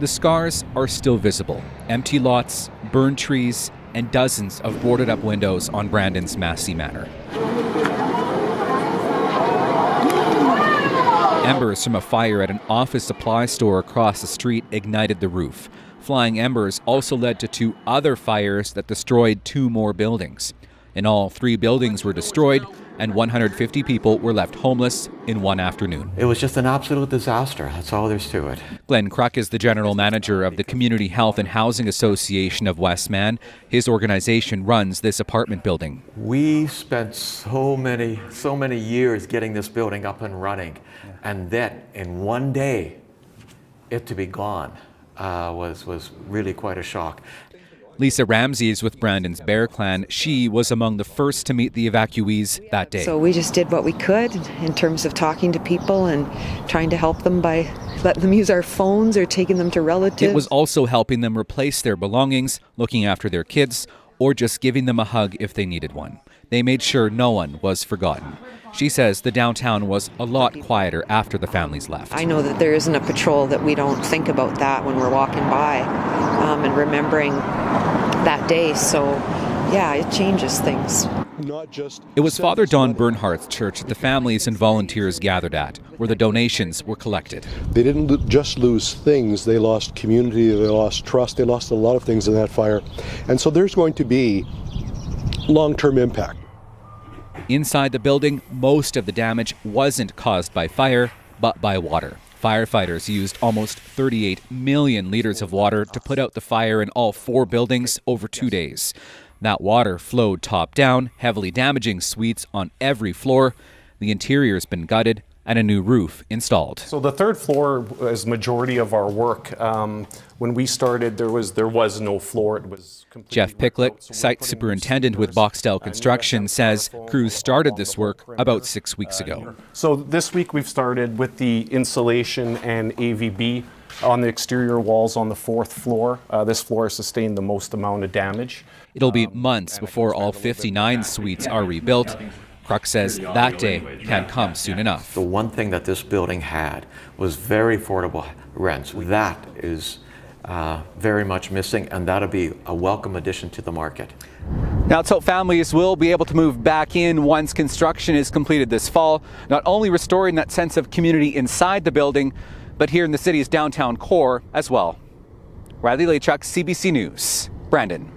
The scars are still visible. Empty lots, burned trees, and dozens of boarded up windows on Brandon's Massey Manor. Embers from a fire at an office supply store across the street ignited the roof. Flying embers also led to 2 other fires that destroyed 2 more buildings. In all, 3 buildings were destroyed and 150 people were left homeless in one afternoon. It was just an absolute disaster. That's all there's to it. Glenn Kruk is the general manager of the Community Health and Housing Association of Westman. His organization runs this apartment building. We spent so many years getting this building up and running, and then in one day, it to be gone was really quite a shock. Lisa Ramsey is with Brandon's Bear Clan. She was among the first to meet the evacuees that day. So we just did what we could in terms of talking to people and trying to help them by letting them use our phones or taking them to relatives. It was also helping them replace their belongings, looking after their kids, or just giving them a hug if they needed one. They made sure no one was forgotten. She says the downtown was a lot quieter after the families left. I know that there isn't a patrol that we don't think about that when we're walking by and remembering that day. So, yeah, it changes things. It was Father Don Bernhardt's church that the families and volunteers gathered at, where the donations were collected. They didn't just lose things, they lost community, they lost trust, they lost a lot of things in that fire. And so there's going to be long-term impact. Inside the building, most of the damage wasn't caused by fire, but by water. Firefighters used almost 38 million liters of water to put out the fire in all 4 buildings over 2 days. That water flowed top down, heavily damaging suites on every floor. The interior's been gutted and a new roof installed. So the 3rd floor is majority of our work. When we started, there was no floor. It was completely Jeff Picklick, site superintendent with Boxtel Construction, says crews started this work about 6 weeks ago. So this week we've started with the insulation and AVB on the exterior walls on the 4th floor. This floor sustained the most amount of damage. It'll be months before all 59 suites are rebuilt. Kruk says that day can't come soon enough. The one thing that this building had was very affordable rents. That is very much missing, and that'll be a welcome addition to the market. Now let's hope families will be able to move back in once construction is completed this fall, not only restoring that sense of community inside the building, but here in the city's downtown core as well. Riley Lachuk, CBC News, Brandon.